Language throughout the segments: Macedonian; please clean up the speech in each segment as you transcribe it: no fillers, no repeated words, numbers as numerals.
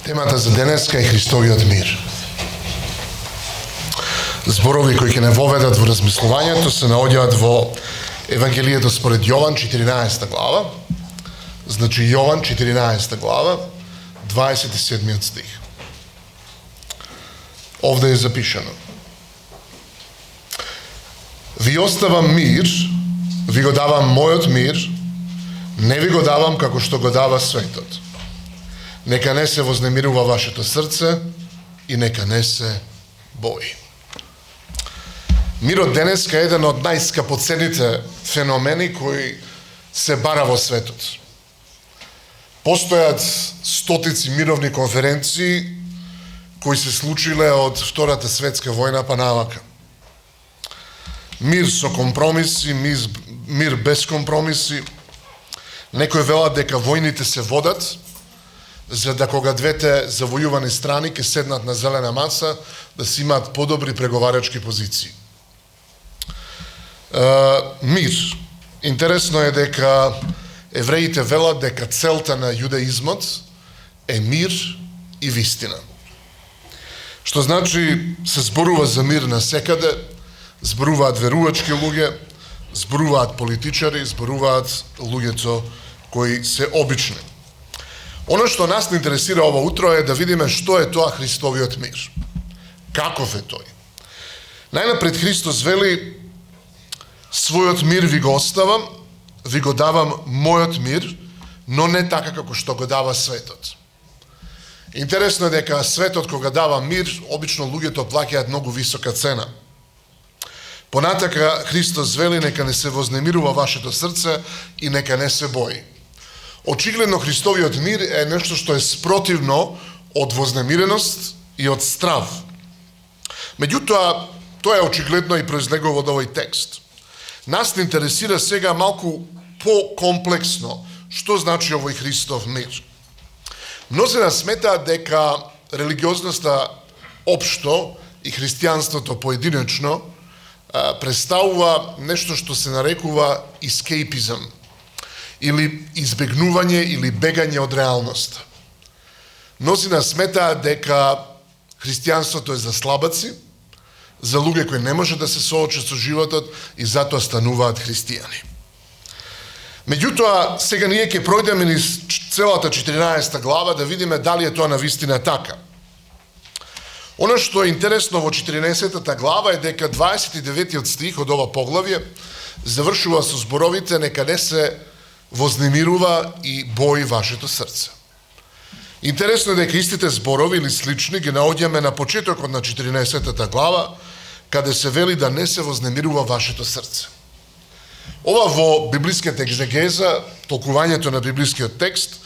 Темата за денеска е Христовиот мир. Зборови кои ќе не воведат во размислувањето се наоѓаат во Евангелието според Јован 14 глава. Значи Јован 14 глава, 27 стих. Овде е запишано: Ви оставам мир, ви го давам мојот мир, не ви го давам како што го дава светот. Нека не се вознемирува вашето срце и нека не се бои. Мирот денеска е еден од најскапоцените феномени кои се бара во светот. Постојат стотици мировни конференции кои се случиле од Втората светска војна па навака. Мир со компромиси, мир без компромиси. Некои велат дека војните се водат за да кога двете завојувани страни ќе седнат на зелена маса да си имаат подобри преговарачки позиции. Мир. Интересно е дека евреите велат дека целта на јудаизмот е мир и вистина. Што значи се зборува за мир насекаде, зборуваат верувачки луѓе, зборуваат политичари, зборуваат луѓето кои се обични. Оно што нас не интересира ова утро е да видиме што е тоа Христовиот мир. Каков е тој? Најнапред Христос вели: својот мир ви го оставам, ви го давам мојот мир, но не така како што го дава светот. Интересно е дека светот кога дава мир, обично луѓето плаќаат многу висока цена. Понатака Христос вели: нека не се вознемирува вашето срце и нека не се бои. Очигледно Христовиот мир е нешто што е спротивно од вознемиреност и од страв. Меѓутоа, тоа е очигледно и произлегува од овој текст. Нас не интересира сега малку по-комплексно што значи овој Христов мир. Мнозина сметаат дека религиозноста општо и христијанството поединечно представува нешто што се нарекува escapism, или избегнување или бегање од реалноста. Мнозина сметаат дека христијанството е за слабаци, за луѓе кои не може да се соочат со животот и затоа стануваат христијани. Меѓутоа, сега ние ќе пројдеме низ целата 14 глава да видиме дали е тоа навистина така. Оно што е интересно во 14-та глава е дека 29-тиот стих од ова поглавје завршува со зборовите: нека не се вознемирува и бои вашето срце. Интересно е дека истите зборови или слични ги наоѓаме на почетокот на 14-та глава, каде се вели да не се вознемирува вашето срце. Ова во библиската екзегеза, толкувањето на библискиот текст,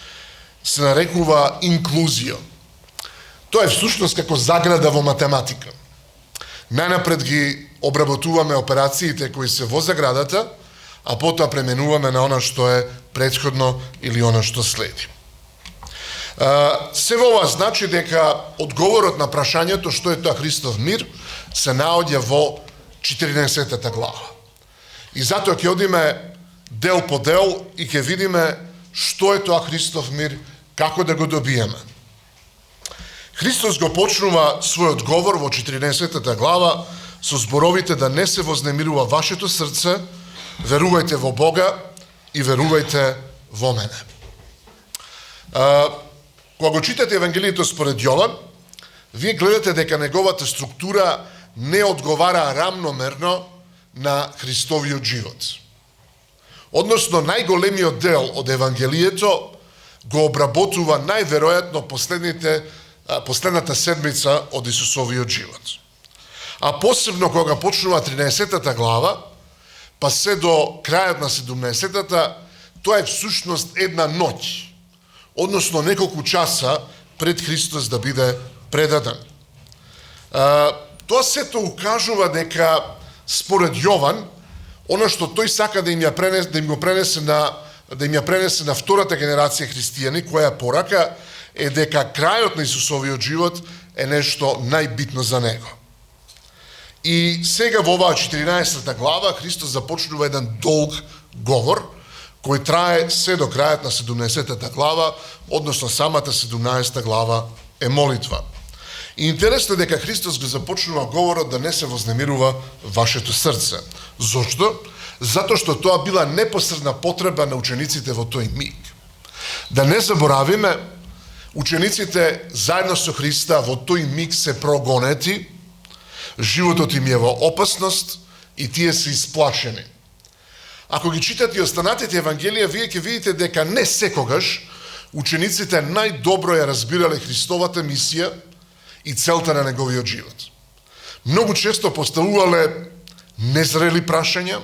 се нарекува инклузија. Тоа е всушност како заграда во математика. Најнапред ги обработуваме операциите кои се во заградата, а потоа пременуваме на она што е претходно или она што следи. Се ова значи дека одговорот на прашањето што е тоа Христов мир се наоѓа во 14-та глава. И затоа ќе одиме дел по дел и ќе видиме што е тоа Христов мир, како да го добиеме. Христос го почнува својот говор во 14-та глава со зборовите да не се вознемирува вашето срце, верувајте во Бога и верувајте во мене. Кога го читате Евангелието според Јован, вие гледате дека неговата структура не одговара рамномерно на Христовиот живот. Односно, најголемиот дел од Евангелието го обработува најверојатно последната седмица од Исусовиот живот. А посебно кога почнува 13-та глава, па се до крајот на 17-та, тоа е всушност една ноќ, односно неколку часа пред Христос да биде предаден. Тоа сето укажува дека според Јован, оно што тој сака да им ја пренесе на втората генерација христијани, која порака е дека крајот на Исусовиот живот е нешто најбитно за него. И сега во оваа 14-та глава Христос започнува еден долг говор кој трае се до крајот на 17-та глава, односно самата 17-та глава е молитва. И интересно дека Христос го започнува говорот да не се вознемирува вашето срце. Зошто? Затоа што тоа била непосредна потреба на учениците во тој миг. Да не заборавиме, учениците заедно со Христа во тој миг се прогонети, животот им е во опасност и тие се исплашени. Ако ги читате и останатите Евангелија, вие ќе видите дека не секогаш учениците најдобро ја разбирале Христовата мисија и целта на неговиот живот. Многу често поставувале незрели прашања,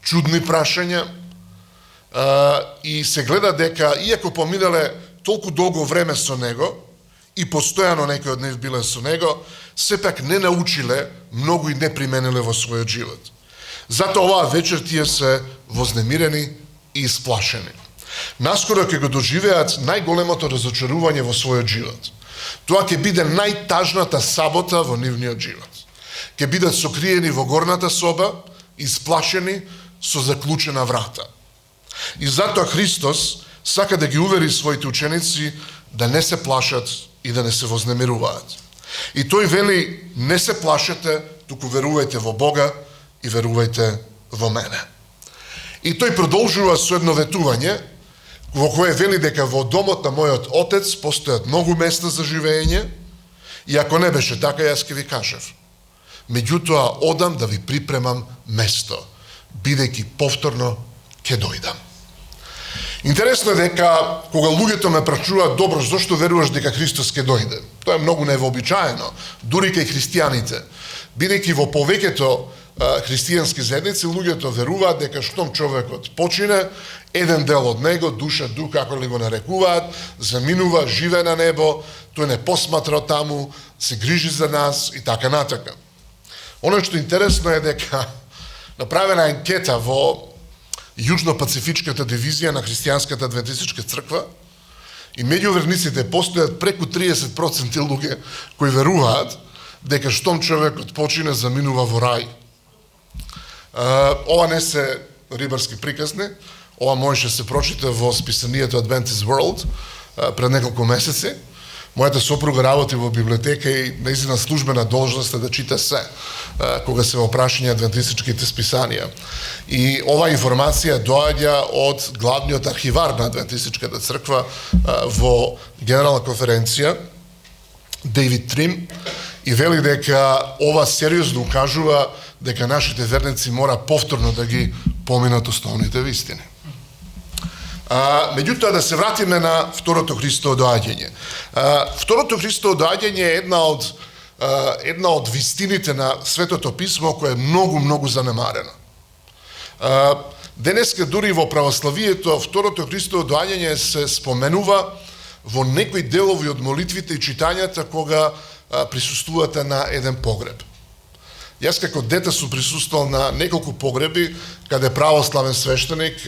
чудни прашања, и се гледа дека, иако поминале толку долго време со него, и постојано некој од нив биле со него, сепак не научиле многу и не примениле во својот живот. Затоа оваа вечер тие се вознемирени и исплашени. Наскоро ќе го доживеат најголемото разочарување во својот живот. Тоа ќе биде најтажната сабота во нивниот живот. Ќе бидат сокриени во горната соба, исплашени со заклучена врата. И затоа Христос сака да ги увери своите ученици да не се плашат и да не се вознемируваат. И тој вели, не се плашете, туку верувајте во Бога и верувајте во мене. И тој продолжува со едно ветување, во кое вели дека во домот на мојот отец постојат многу места за живење, и ако не беше така, јас ќе ви кажев. Меѓутоа, одам да ви припремам место, бидејќи повторно ќе дојдам. Интересно е дека, кога луѓето ме прашуваат, добро, зошто веруваш дека Христос ќе дојде? Тоа е многу невообичаено, дури кај христијаните. Бидејќи во повеќето христијански заедници, луѓето веруваат дека штом човекот почине, еден дел од него, душа, дух, како ли го нарекуваат, заминува, живе на небо, тој не посматра таму, се грижи за нас и така натака. Оно што интересно е дека направена анкета во Јужно-пацифичката дивизија на Христијанската адвентистичка црква и меѓу верниците постојат преку 30% луѓе кои веруваат дека штом човекот почине, заминува во рај. Ова не се рибарски приказни, ова можеше се прочита во списанието Adventist World пред неколку месеци. Мојата сопруга работи во библиотека и нејзина службена должност е да чита се, кога се во прашање адвентистичките списанија. И оваа информација доаѓа од главниот архивар на адвентистичката црква во Генерална конференција, Дейвид Трим, и вели дека ова сериозно укажува дека нашите верници мора повторно да ги поминат основните вистини. Меѓутоа, да се вратиме на второто Христово доаѓање. Второто Христово доаѓање е една од вистините на Светото Писмо која е многу занемарена. Денеска дури во православието второто Христово доаѓање се споменува во некои делови од молитвите и читањата кога присуствувате на еден погреб. Јас како дете сум присуствувал на неколку погреби каде православен свештеник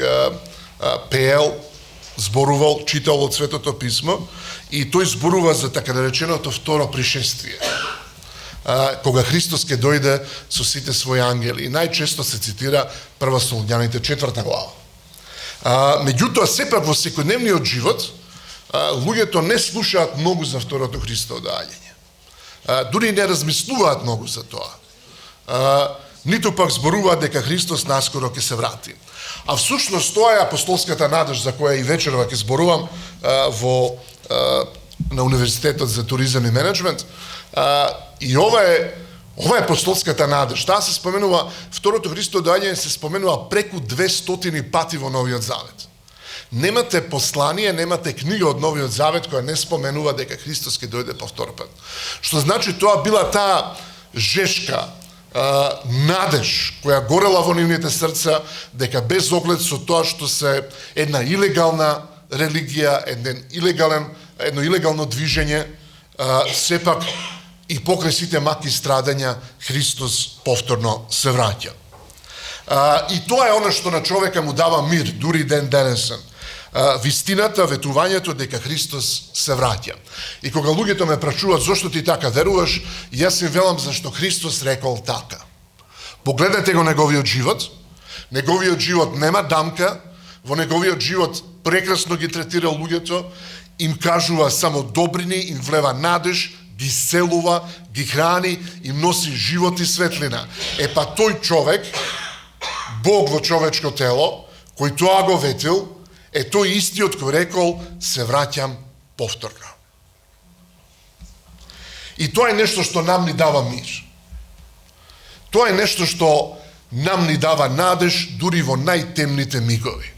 пеел, зборувал, читал од Светото Писмо и тој зборува за така нареченото второ пришествие. Кога Христос ќе дојде со сите своји ангели. И најчесто се цитира Прва Солуњаните 4 глава. Меѓутоа, сепак во секојдневниот живот, луѓето не слушаат многу за второто Христово доаѓање. Дури не размислуваат многу за тоа. Ниту пак зборуваат дека Христос наскоро ќе се врати. А всушност тоа е апостолската надеж за која и вечерва ќе зборувам на Универзитетот за туризам и менеджмент. И ова е апостолската надеж. Таа се споменува, второто Христово доаѓање се споменува преку 200 пати во Новиот Завет. Немате послание, немате книга од Новиот Завет која не споменува дека Христос ќе дојде по втор пат. Што значи тоа била таа жешка надеж која горела во нивните срца дека без оглед со тоа што се една илегална религија, едно илегално движење, сепак и покрај сите маки страдања Христос повторно се враќа. И тоа е оно што на човека му дава мир, дури ден денесен. Вистината, ветувањето дека Христос се враќа. И кога луѓето ме прашуваат зошто ти така веруваш, јас им велам зашто Христос рекол така. Погледнете го неговиот живот нема дамка, во неговиот живот прекрасно ги третира луѓето, им кажува само добрини, им влева надеж, ги исцелува, ги храни, им носи живот и светлина. Па тој човек, Бог во човечко тело, кој тоа го ветил, тој истиот кој рекол, се враќам повторно. И тоа е нешто што нам ни дава мир. Тоа е нешто што нам ни дава надеж дури во најтемните мигови.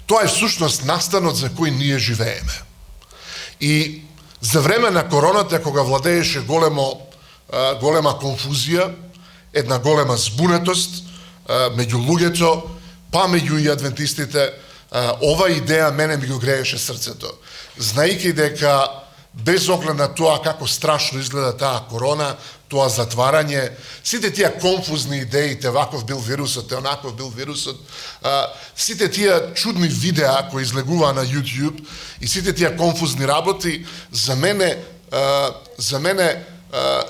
Тоа е всушност настанот за кој ние живееме. И за време на короната, кога владееше голема конфузија, една голема збунетост меѓу луѓето, па меѓу и адвентистите, ова идеја мене ми го грееше срцето. Знаејќи дека без оглед на тоа како страшно изгледа таа корона, тоа затварање, сите тие конфузни идеи, ваков бил вирусот, онаков бил вирусот, сите тие чудни видеа кои излегуваа на YouTube и сите тие конфузни работи, за мене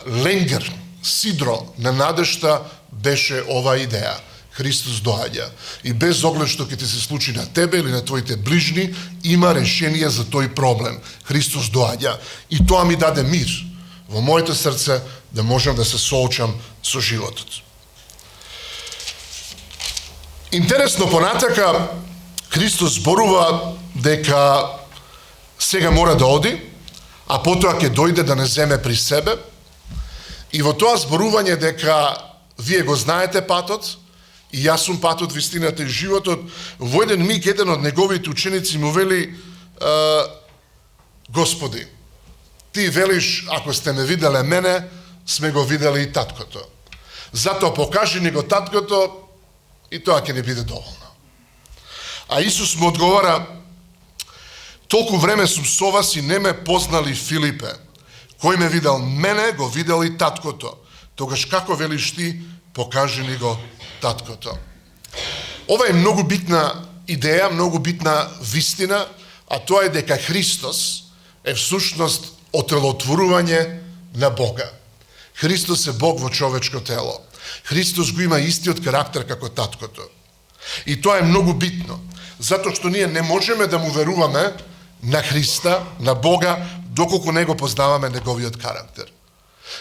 ленгер, сидро на надежта беше ова идеја. Христос доаѓа. И без оглед што ќе ти се случи на тебе или на твоите ближни, има решение за тој проблем. Христос доаѓа. И тоа ми даде мир во моето срце да можам да се соочам со животот. Интересно понатака, Христос зборува дека сега мора да оди, а потоа ќе дојде да не земе при себе. И во тоа зборување дека вие го знаете патот, и јас сум патот, вистината и животот, во еден миг еден од неговите ученици му вели, Господи, ти велиш, ако сте ме виделе мене, сме го видели и таткото. Затоа покажи ни го таткото и тоа ќе ни биде доволно. А Исус му одговара, толку време сум со вас и не ме познали, Филипе. Кој ме видел мене, го видел и таткото. Тогаш како велиш ти, покажи ни го таткото. Ова е многу битна идеја, многу битна вистина, а тоа е дека Христос е всушност отелотворување на Бога. Христос е Бог во човечко тело. Христос го има истиот карактер како таткото. И тоа е многу битно, затоа што ние не можеме да му веруваме на Христа, на Бога, доколку не го познаваме неговиот карактер.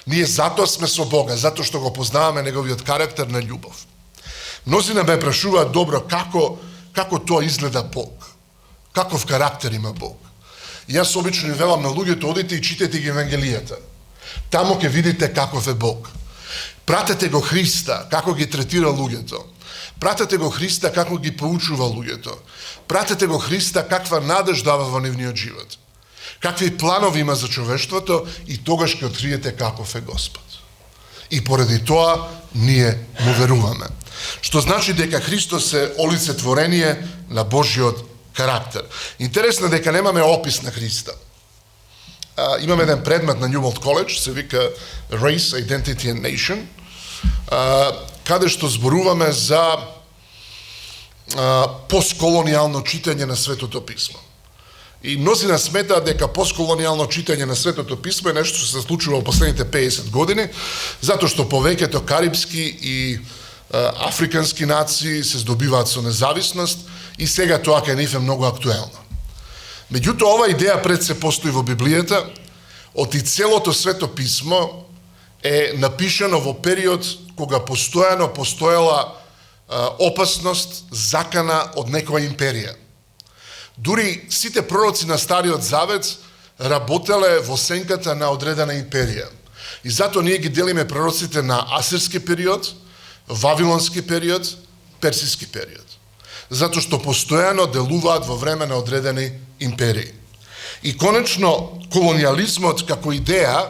Ние затоа сме со Бога, затоа што го познаваме неговиот карактер на љубов. Мнозина ме прашуваат, добро, како тоа изгледа Бог? Каков карактер има Бог? И јас обично велам на луѓето, одите и читете ги Евангелијата. Таму ќе видите каков е Бог. Пратете го Христа, како ги третира луѓето. Пратете го Христа, како ги поучува луѓето. Пратете го Христа, каква надеж дава во нивниот живот. Какви планови има за човештвото и тогаш ќе откриете каков е Господ. И поради тоа ние му веруваме. Што значи дека Христос е олицетворение на Божиот карактер. Интересно дека немаме опис на Христа. Имаме еден предмет на Ньюболт Коледж, се вика Race, Identity and Nation, каде што зборуваме за постколонијално читање на Светото писмо. И мнозина сметаат дека постколонијално читање на Светото писмо е нешто што се случува во последните 50 години, затоа што повеќето карипски и африкански нации се здобиваат со независност и сега тоа кај нив е многу актуелно. Меѓутоа, ова идеја пред се постои во Библијата, од и целото Свето писмо е напишано во период кога постоела опасност, закана од некоја империја. Дури сите пророци на Стариот Завет работеле во сенката на одредена империја. И затоа ние ги делиме пророците на асирски период, вавилонски период, персиски период. Затоа што постојано делуваат во време на одредени империи. И конечно, колониализмот како идеја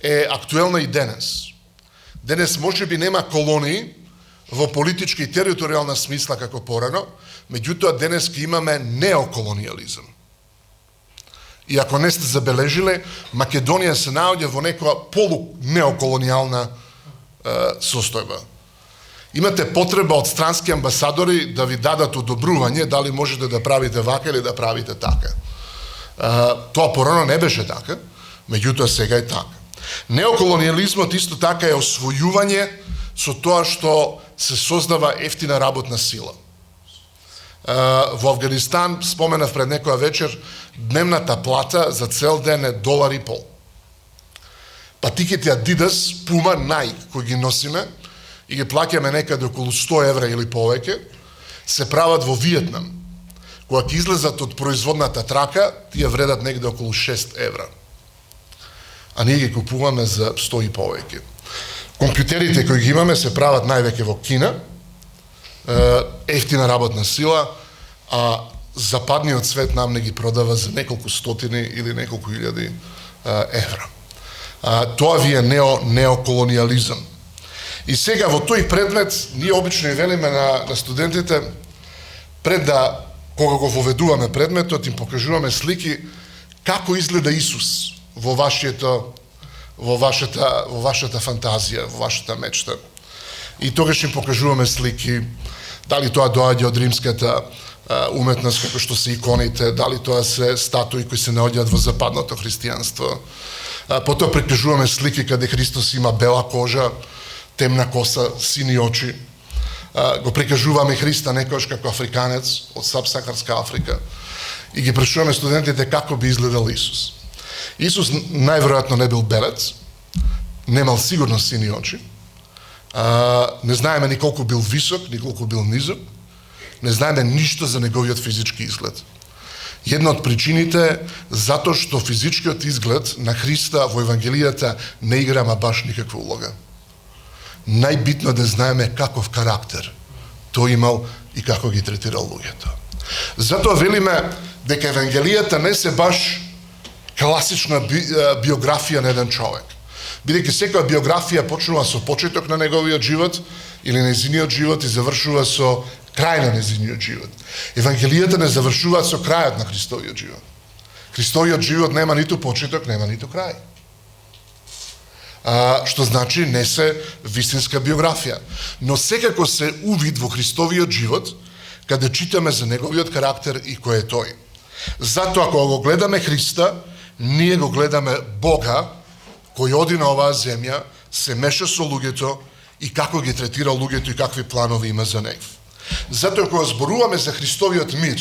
е актуелна и денес. Денес можеби нема колонии во политичка и територијална смисла како порано, меѓутоа денес ке имаме неоколониализам. И ако не сте забележиле, Македонија се наоѓа во некоја полунеоколонијална состојба. Имате потреба од странски амбасадори да ви дадат одобрување дали можете да правите вака или да правите така. Тоа порано не беше така, меѓутоа сега е така. Неоколониализмот исто така е освојување со тоа што се создава ефтина работна сила. во Афганистан, споменав пред некоја вечер, дневната плата за цел ден е $1,50. Патиките Adidas, Puma, Nike, кои ги носиме и ги плаќаме некаде околу €100 или повеќе, се прават во Виетнам. Кога ќе излезат од производната трака, тие вредат негде околу €6. А ние ги купуваме за 100 и повеќе. Компјутерите кои ги имаме се прават највеќе во Кина, ефтина работна сила, а западниот свет нам не ги продава за неколку стотини или неколку илјади евра. Тоа ви е неоколониализам. И сега во тој предмет, ние обично и велиме на студентите, пред да, кога го воведуваме предметот, им покажуваме слики како изгледа Исус во вашата фантазија, во вашата мечта. И тогаш им покажуваме слики, дали тоа доаѓа од римската уметност, како што се иконите, дали тоа се статуи кои се наоѓаат во западното христијанство. Потоа прикажуваме слики каде Христос има бела кожа, темна коса, сини очи. Го прикажуваме Христа некојаш како африканец од сабсахарска Африка и ги прашуваме студентите како би изгледал Исус. Исус најверојатно не бил белец, немал сигурно сини очи, не знаеме ни колку бил висок, ни колку бил низок, не знаеме ништо за неговиот физички изглед. Една од причините е затоа што физичкиот изглед на Христа во Евангелијата не игра ама баш никаква улога. Најбитно да знаеме каков карактер тој имал и како ги третирал луѓето. Затоа велиме дека Евангелијата не се баш класична биографија на еден човек. Бидејќи секоја биографија почнува со почеток на неговиот живот или нејзиниот живот и завршува со крај на нејзиниот живот. Евангелијата не завршуваат со крајот на Христовиот живот. Христовиот живот нема ниту почеток, нема ниту крај. Што значи не се вистинска биографија. Но секако се увид во Христовиот живот, каде читаме за неговиот карактер и кој е тој. Затоа, кога го гледаме Христа, ние го гледаме Бога, кој оди на оваа земја, се меша со луѓето и како ги третира луѓето и какви планови има за нив. Затоа, кога зборуваме за Христовиот мир,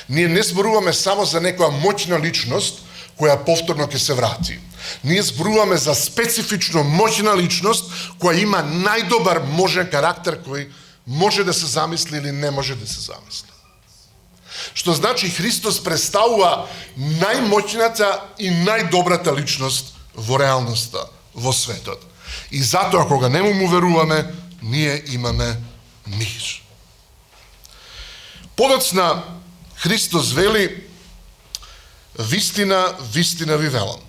ние не зборуваме само за некоја моќна личност, која повторно ќе се врати. Ние зборуваме за специфично моќна личност, која има најдобар можен карактер, кој може да се замисли или не може да се замисли. Што значи Христос представува најмоќната и најдобрата личност во реалноста, во светот. И затоа, кога не му веруваме, ние имаме мир. Подоцна Христос вели: вистина, вистина ви велам.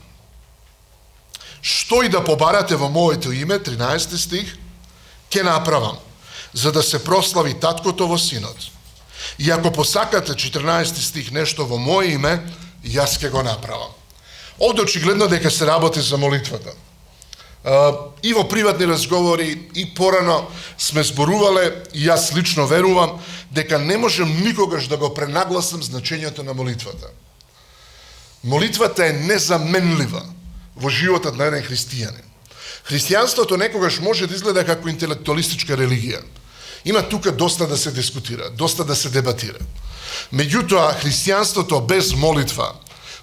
Што и да побарате во моето име, 13 стих, ќе направам, за да се прослави таткото во синот. И ако посакате, 14 стих, нешто во моje име, јас ќе го направам. Овде очигледно дека се работи за молитвата. И во приватни разговори, и порано сме зборувале, и јас лично верувам, дека не можем никогаш да го пренагласам значењето на молитвата. Молитвата е незаменлива во животот на еден христијанин. Христијанството некогаш може да изгледа како интелектуалистичка религија. Има тука доста да се дискутира, доста да се дебатира. Меѓутоа, христијанството без молитва,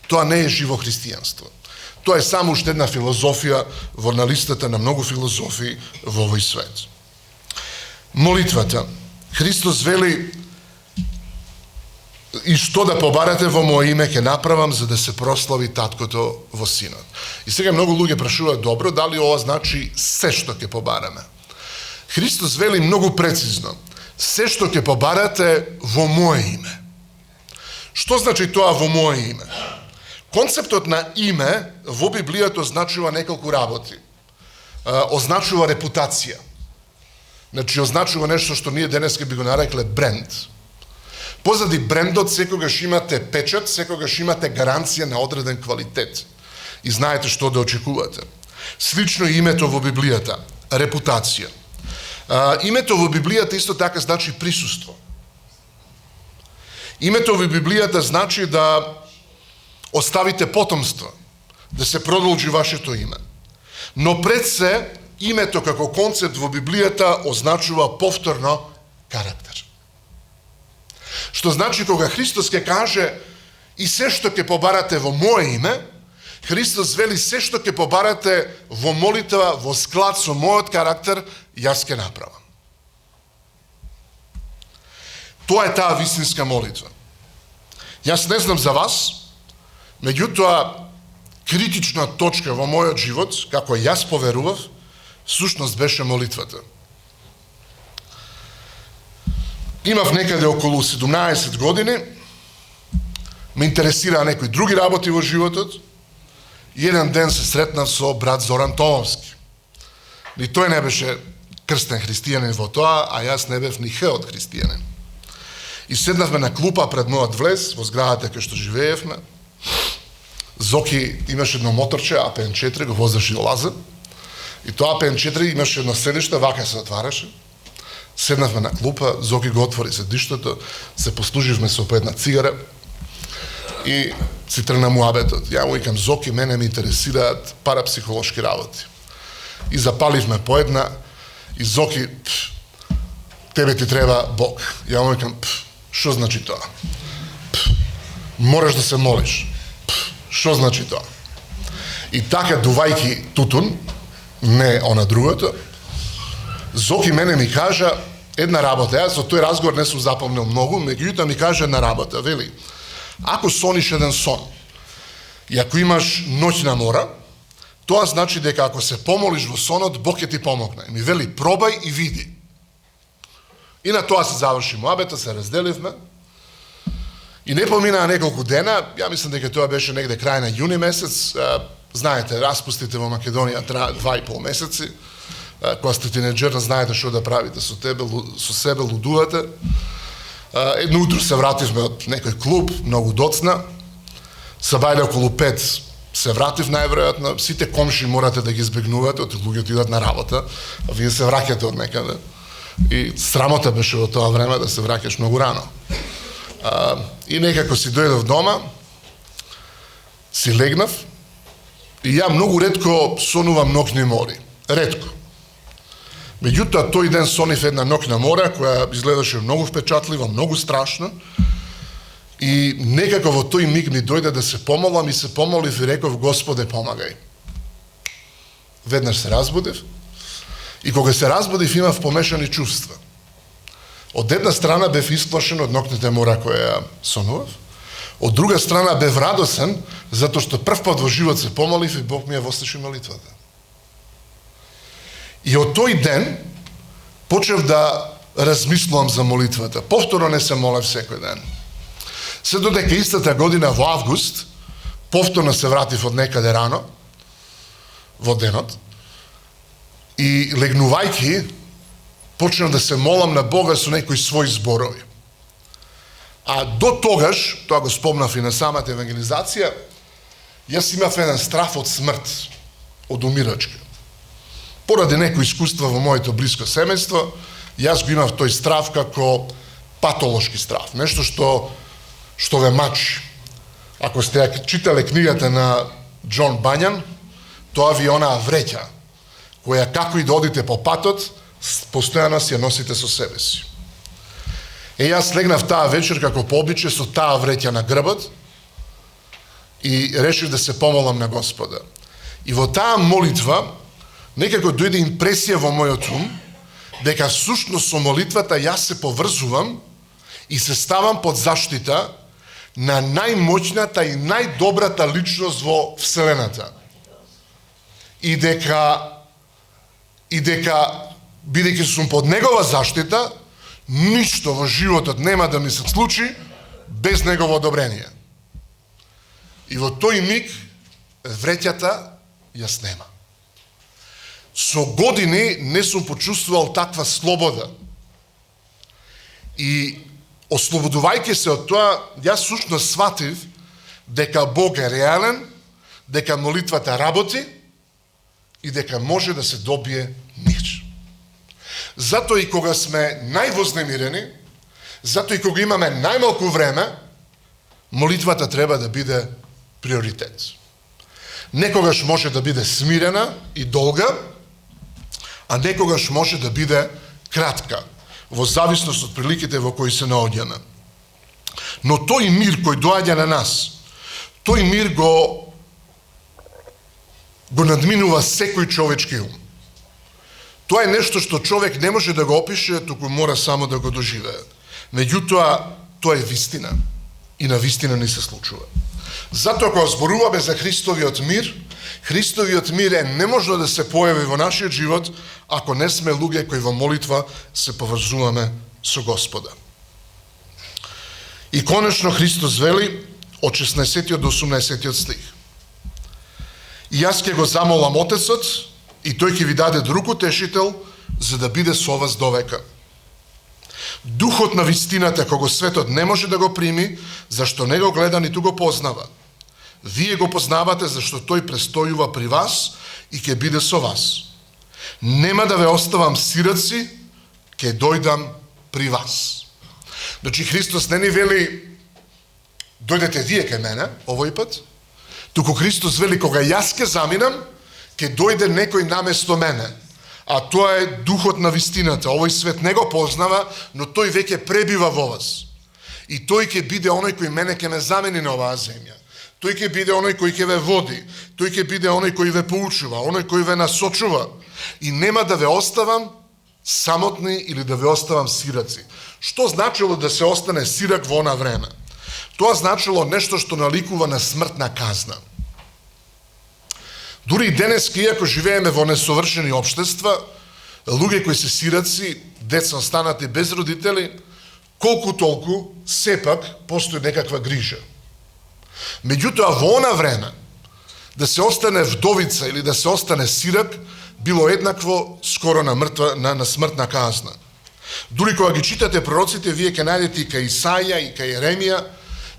тоа не е живо христијанство. Тоа е само уште една филозофија во на листата на многу филозофии во овој свет. Молитвата. Христос вели: и што да побарате во моје име ќе направам, за да се прослави таткото во синот. И сега многу луѓе прашуваат: добро, дали ова значи се што ќе побараме? Христос вели многу прецизно: се што ќе побарате во моје име. Што значи тоа во моје име? Концептот на име во Библијата означува неколку работи. Означува репутација. Значи, означува нешто што ние денеска би го нарекле бренд. Позади брендот секогаш имате печат, секогаш имате гаранција на одреден квалитет. И знаете што да очекувате. Слично и името во Библијата. Репутација. Името во Библијата исто така значи присуство. Името во Библијата значи да оставите потомство, да се продолжи вашето име. Но пред се, името како концепт во Библијата означува повторно карактер. Што значи кога Христос ќе каже и се што ќе побарате во моje име, Христос вели се што ќе побарате во молитва, во склад со мојот карактер, јас ќе направам. Тоа е таа вистинска молитва. Јас не знам за вас, меѓутоа критична точка во мојот живот, како јас поверував, сушност беше молитвата. Имав некаде околу 17 години, ме интересираа некои други работи во животот, и еден ден се сретнав со брат Зоран Томовски. И тој не беше крстен христијанин во тоа, а јас не бев ни од христијанин. И седнавме на клупа пред мојот влез, во зградата кај што живеевме. Зоки имаше едно моторче, АПН-4, го возеше Лазар. И тоа АПН-4 имаше едно седиште, вака се отвараше. Седнавме на клупа, Зоки го отвори седиштето, се послуживме со по една цигара и си тргна муабетот. Ја му викам, Зоки, мене ме интересираат парапсихолошки работи. И запаливме по една, и Зоки, тебе ти треба Бог. Ја му викам, што значи тоа? Мораш да се молиш. Што значи тоа? И така, дувајки тутун, не она другото, Зоки мене ми кажа една работа. Јас со тој разговор не сум запомнил многу, меѓутоа ми кажа една работа. Вели, ако сониш еден сон и ако имаш ноќна мора, тоа значи дека ако се помолиш во сонот, Бог ќе ти помогне. Ми вели, пробај и види. И на тоа се заврши муабета, се разделивме. И не поминаа неколку дена, ја мислам дека тоа беше негде крај на јуни месец. Знаете, распустите во Македонија траат 2,5 месеци. Кога сте тинеџер, знаете што да правите со себе, лудувате. Едно утро се вративме од некој клуб, многу доцна. Сабајле околу 5 се вратив најверојатно. Сите комши морате да ги избегнувате, од луѓето идат на работа, а вие се враќате од некаде. И срамота беше во тоа време да се враќаш многу рано. И некако си дојдов дома, си легнав, и ја многу ретко сонувам ноќни мори. Ретко. Меѓутоа, тој ден сонив една ноќна мора, која изгледаше многу впечатлива, многу страшна, и некако во тој миг ми дојде да се помолам и се помолив и реков, Господе, помагај. Веднаш се разбудив, и кога се разбудив имав помешани чувства. Од една страна бев исплашен од ноќните мора која сонував, од друга страна бев радосен, затоа што прв пат во живот се помолив и Бог ми ја вослуши молитвата. И од тој ден почев да размислувам за молитвата. Повторно не се молев секој ден. Се додека истата година во август, повторно се вратив од некаде рано, во денот, и легнувајки, почнав да се молам на Бога со некои своји зборови. А до тогаш, тоа го спомнав и на самата евангелизација, јас имав еден страф од смрт, од умирачка. Поради некои искуства во моето блиско семејство, јас го имав тој страф како патолошки страф, нешто што ве мачи. Ако сте читале книгата на Џон Бањан, тоа ви е онаа вреќа, која како и да одите по патот, постојано си ја носите со себе си. Јас легнав таа вечер како по обичај со таа вреќа на грбот и решив да се помолам на Господа. И во таа молитва некако дојде импресија во мојот ум дека сушност со молитвата јас се поврзувам и се ставам под заштита на најмоćната и најдобрата личност во Вселената. И дека бидејќи сум под негова заштита, ништо во животот нема да ми се случи без негово одобрение. И во тој миг вреќата јас нема. Со години не сум почувствувал таква слобода. И ослободувајќи се од тоа, јас сушно сватив дека Бог е реален, дека молитвата работи и дека може да се добие мир. Затоа и кога сме највознемирени, затоа и кога имаме најмалку време, молитвата треба да биде приоритет. Некогаш може да биде смирена и долга, а некогаш може да биде кратка, во зависност од приликите во кои се наоѓаме. Но тој мир кој доаѓа на нас, тој мир го надминува секој човечки ум. Тоа е нешто што човек не може да го опише, туку мора само да го доживее. Меѓутоа, тоа е вистина. И на вистина ни се случува. Затоа кога зборуваме за Христовиот мир, Христовиот мир е неможно да се појави во нашиот живот ако не сме луѓе кои во молитва се поврзуваме со Господа. И конечно Христос вели од 16 до 18 стих. И јас ќе го замолам Отецот и тој ќе ви даде друг утешител за да биде со вас довека. Духот на вистината кого светот не може да го прими, зашто не го гледа ниту го познава. Вие го познавате зашто тој престојува при вас и ќе биде со вас. Нема да ве оставам сираци, ќе дојдам при вас. Значи Христос не ни вели дојдете вие кај мене овој пат, туку Христос вели кога јас ќе заминам, ќе дојде некој наместо мене. А тоа е духот на вистината. Овој свет не го познава, но тој веќе пребива во вас. И тој ќе биде оној кој мене ќе ме замени на оваа земја. Тој ќе биде оној кој ќе ве води. Тој ќе биде оној кој ве поучува, оној кој ве насочува. И нема да ве оставам самотни или да ве оставам сираци. Што значило да се остане сирак во она време? Тоа значило нешто што наликува на смртна казна. Дури и денеска, иако живееме во несовршени општества, луѓе кои се сираци, деца останати без родители, колку толку, сепак, постои некаква грижа. Меѓутоа, во она време, да се остане вдовица или да се остане сирак, било еднакво скоро на смртна казна. Дури кога ги читате пророците, вие ќе најдете и кај Исаја и кај Еремија,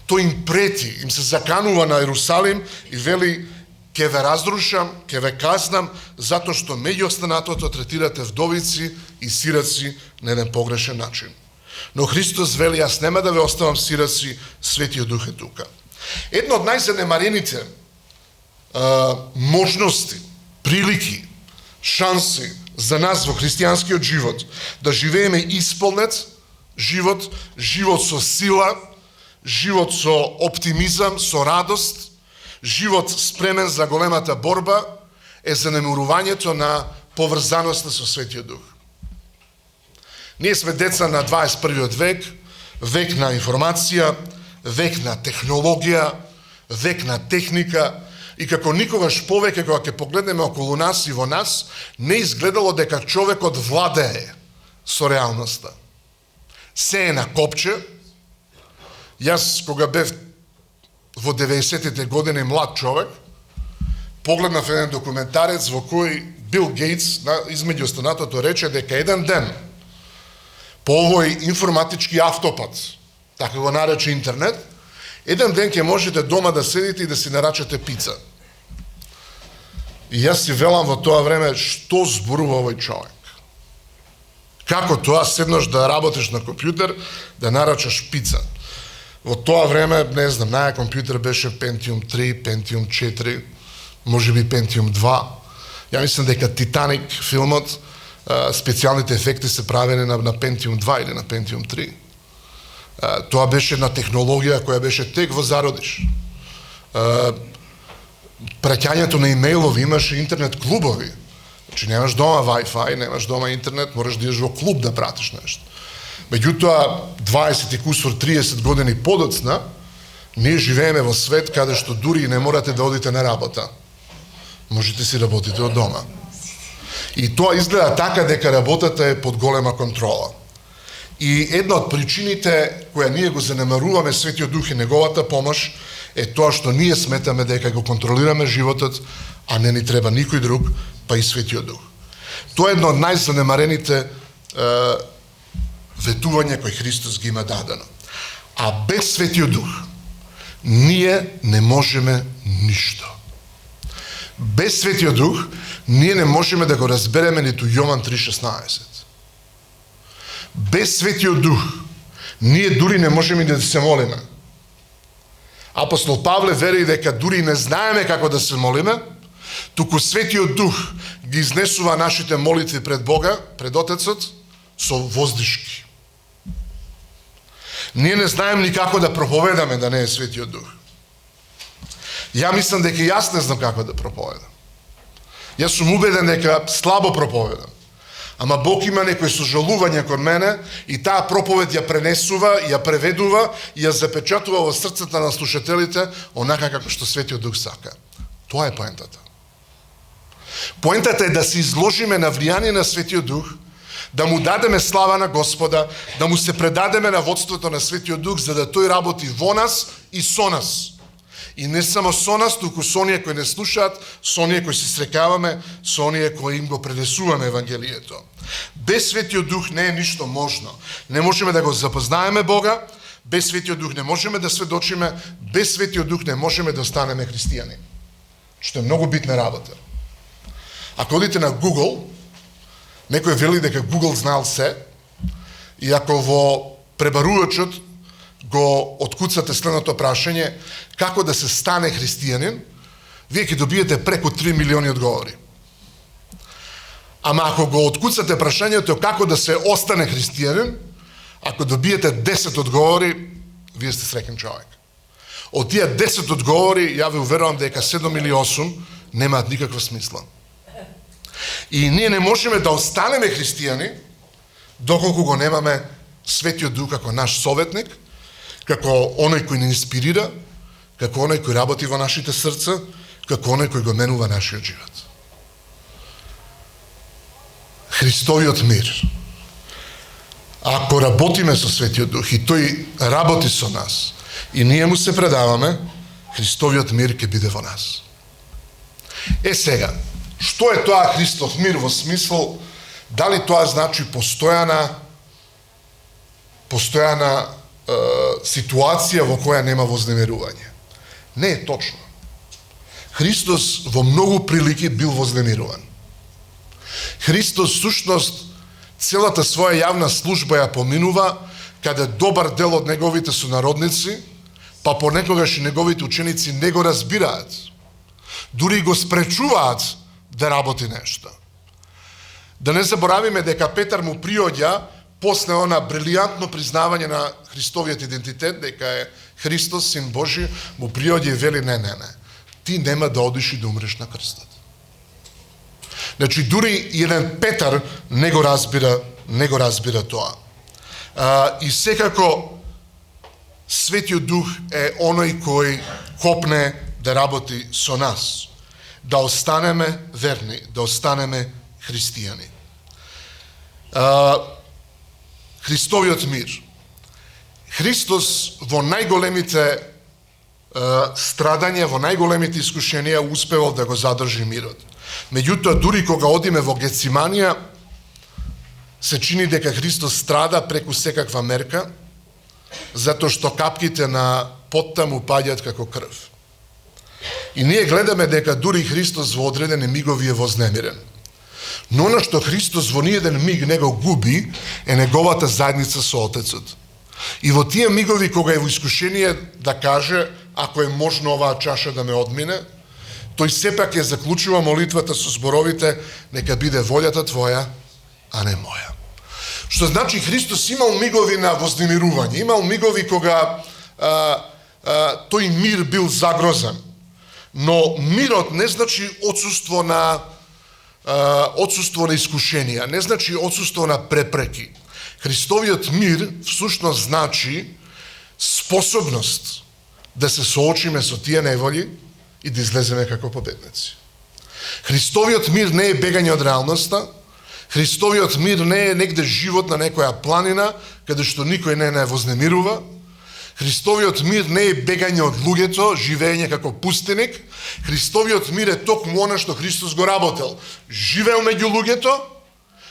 тој им прети, им се заканува на Ерусалим и вели: ќе ве разрушам, ќе ве казнам, затоа што меѓу останатото третирате вдовици и сираци на еден погрешен начин. Но Христос вели: јас нема да ве оставам сираци, Светиот Дух е тука. Едно од најзанемарените можности, прилики, шанси за нас во христијанскиот живот, да живееме исполнет живот, живот со сила, живот со оптимизам, со радост, живот спремен за големата борба, е занемарувањето на поврзаноста со Светиот Дух. Ние сме деца на 21. век, век на информација, век на технологија, век на техника, и како никогаш повеќе кога ќе погледнеме околу нас и во нас, не изгледало дека човекот владее со реалноста. Се е на копче. Јас кога бев во 90-тите години млад човек, погледнав еден документарец во кој Бил Гейтс, измеѓу останатото, рече дека еден ден по овој информатички автопат, така го нарече интернет, еден ден ќе можете дома да седите и да си нарачате пица. И јас си велам во тоа време, што зборува овој човек? Како тоа седнаш да работиш на компјутер, да нарачаш пица? Во тоа време, не знам, наја компјутер беше Pentium 3, Pentium 4, можеби Pentium 2. Ја мислам дека Титаник филмот, специјалните ефекти се правени на Pentium 2 или на Pentium 3. Тоа беше една технологија која беше тек во зародиш. Праќањето на имејлови, имаше интернет клубови. Значи немаш дома Wi-Fi, немаш дома интернет, мораш да идеш во клуб да пратиш нешто. Меѓутоа, 20 и кусур, 30 години подоцна, ние живееме во свет каде што дури не морате да одите на работа. Можете си работите од дома. И тоа изгледа така дека работата е под голема контрола. И една од причините која ние го занемаруваме Светиот Дух и неговата помош е тоа што ние сметаме дека го контролираме животот, а не ни треба никој друг, па и Светиот Дух. Тоа е едно од најзанемарените ветувања кои Христос ги има дадено. А без Светиот Дух ние не можеме ништо. Без Светиот Дух ние не можеме да го разбереме ниту Јован 3:16. Без Светиот Дух ние дури не можеме да се молиме. Апостол Павле вери дека дури не знаеме како да се молиме, туку Светиот Дух ги изнесува нашите молитви пред Бога, пред Отецот, со воздишки. Ние не знаем ни како да проповедаме да не е Светиот Дух. Ја мислам дека јас не знам како да проповедам. Јас сум убеден дека слабо проповедам. Ама Бог има некој сожалување кон мене и таа проповед ја пренесува, ја преведува и ја запечатува во срцата на слушателите онака како што Светиот Дух сака. Тоа е поентата. Поентата е да се изложиме на влијание на Светиот Дух, да му дадеме слава на Господа, да му се предадеме на водството на Светиот Дух, за да тој работи во нас и со нас. И не само со нас, туку со оние кои не слушаат, со оние кои се срекаваме, со оние кои им го пренесуваме Евангелието. Без Светиот Дух не е ништо можно. Не можеме да го запознаеме Бога, без Светиот Дух не можеме да сведочиме, без Светиот Дух не можеме да останеме христијани. Што е многу битна работа. Ако одите на Google, некој вели дека Google знаел се, и ако во пребарувачот го откуцате следното прашање како да се стане христијанин, вие ќе добиете преку 3 милиони одговори. Ама ако го откуцате прашањето како да се остане христијанин, ако добиете 10 одговори, вие сте среќен човек. Од тие 10 одговори, ја ви уверувам дека 7 или 8 немаат никаква смисла. И ние не можеме да останеме христијани доколку го немаме Светиот Дух како наш советник, како оној кој не инспирира, како оној кој работи во нашите срца, како оној кој го менува нашиот живот. Христовиот мир. Ако работиме со Светиот Дух и тој работи со нас и ние му се предаваме, Христовиот мир ќе биде во нас. Сега, што е тоа Христов мир во смисол, дали тоа значи постојана ситуација во која нема вознемирување? Не е точно. Христос во многу прилики бил вознемируван. Христос сушност целата своја јавна служба ја поминува каде добар дел од неговите сонародници, па понекогаш и неговите ученици не го разбираат. Дури го спречуваат да работи нешто. Да не заборавиме дека Петар му приоѓа после она брилијантно признавање на Христовиот идентитет, дека е Христос, Син Божи, му приоѓа и вели не. Ти нема да одиш и да умреш на крстот. Значи, дури еден Петар не го разбира тоа. И секако Светиот Дух е оној кој копне да работи со нас, да останеме верни, да останеме христијани. Христовиот мир. Христос во најголемите страдања, во најголемите искушенија успевал да го задржи мирот. Меѓутоа, дури кога одиме во Гециманија, се чини дека Христос страда преку секаква мерка, затоа што капките на потта му паѓаат како крв. И ние гледаме дека дури Христос во одредени мигови е вознемирен. Но она што Христос во ниеден миг не го губи е неговата заедница со Отецот. И во тие мигови кога е во искушение да каже, ако е можно оваа чаша да ме одмине, тој сепак ја заклучува молитвата со зборовите нека биде волјата твоја, а не моја. Што значи Христос имал мигови на вознемирување, имал мигови кога тој мир бил загрозен. Но мирот не значи отсуство на искушенија, не значи отсуство на препреки. Христовиот мир всушност значи способност да се соочиме со тие неволји и да излеземе како победници. Христовиот мир не е бегање од реалноста, Христовиот мир не е негде живот на некоја планина, каде што никој не вознемирува. Христовиот мир не е бегање од луѓето, живење како пустиник. Христовиот мир е токму она што Христос го работел. Живеел меѓу луѓето,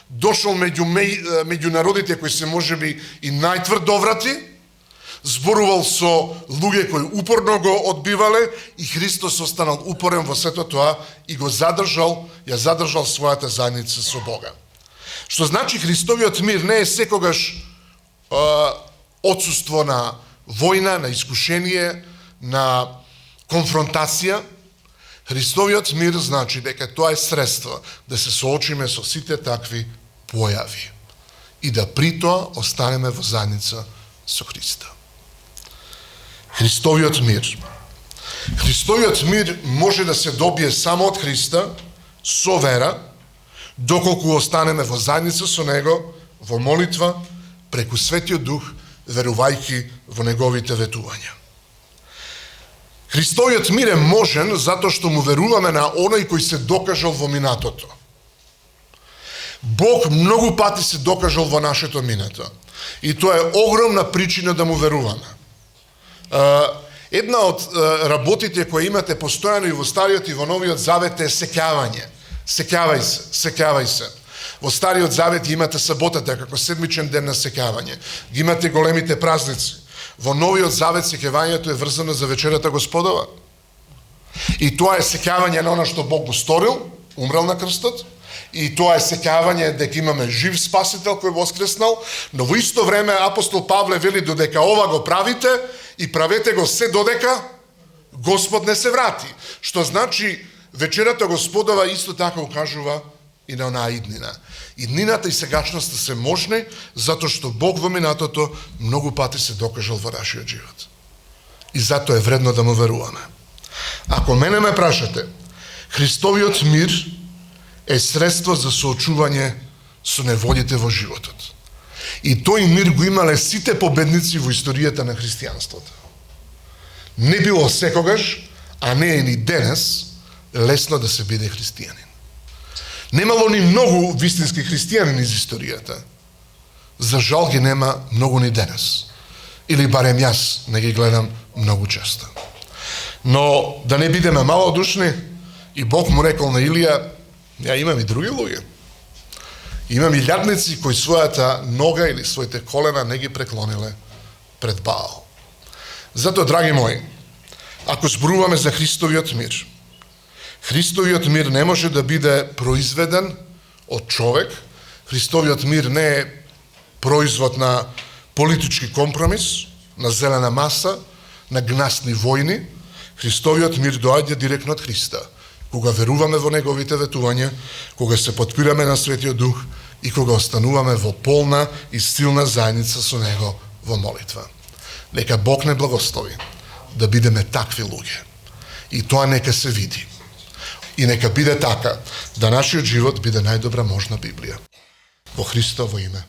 дошол меѓу народите кои се можеби и најтврдоврати, зборувал со луѓе кои упорно го одбивале и Христос останал упорен во сето тоа и ја задржал својата заедница со Бога. Што значи Христовиот мир не е секогаш отсуство на војна, на искушение, на конфронтација. Христовиот мир значи дека тоа е средство да се соочиме со сите такви појави и да при тоа останеме во заедница со Христа. Христовиот мир. Христовиот мир може да се добие само од Христа, со вера, доколку останеме во заедница со Него, во молитва, преку Светиот Дух, верувајќи во Неговите ветувања. Христовиот мир е можен затоа што му веруваме на оној кој се докажал во минатото. Бог многу пати се докажал во нашето минато. И тоа е огромна причина да му веруваме. Една од работите кои имате постојано и во Стариот и во Новиот Завет е сеќавање. Сеќавај се. Во Стариот Завет имате саботата како седмичен ден на сеќавање. Ги имате големите празници. Во Новиот Завет сеќавањето е врзано за вечерата Господова. И тоа е сеќавање на она што Бог го сторил, умрел на крстот, и тоа е сеќавање дека имаме жив Спасител кој воскреснал, но во исто време апостол Павле вели додека ова го правите и правете го се додека Господ не се врати. Што значи вечерата Господова исто така укажува и на онаа иднина. Иднината и сегачноста се можни затоа што Бог во минатото многу пати се докажал во нашиот живот. И затоа е вредно да му веруваме. Ако мене ме прашате, Христовиот мир е средство за соочување со неволите во животот. И тој мир го имале сите победници во историјата на христијанството. Не било секогаш, а не е ни денес, лесно да се биде христијанин. Немало ни многу вистински христијани из историјата. За жал ги нема многу ни денес. Или барем јас не ги гледам многу често. Но да не бидеме малодушни, и Бог му рекол на Илија, ја имам и други луѓе. Имам и лјадници кои својата нога или своите колена не ги преклониле пред Баал. Затоа, драги мои, ако зборуваме за Христовиот мир, Христовиот мир не може да биде произведен од човек. Христовиот мир не е производ на политички компромис, на зелена маса, на гнасни војни. Христовиот мир доаѓа директно од Христа. Кога веруваме во Неговите ветувања, кога се потпираме на Светиот Дух и кога остануваме во полна и силна заедница со Него во молитва. Нека Бог не благослови да бидеме такви луѓе. И тоа нека се види. И нека биде така да нашиот живот биде најдобра можна Библија. Во Христово име.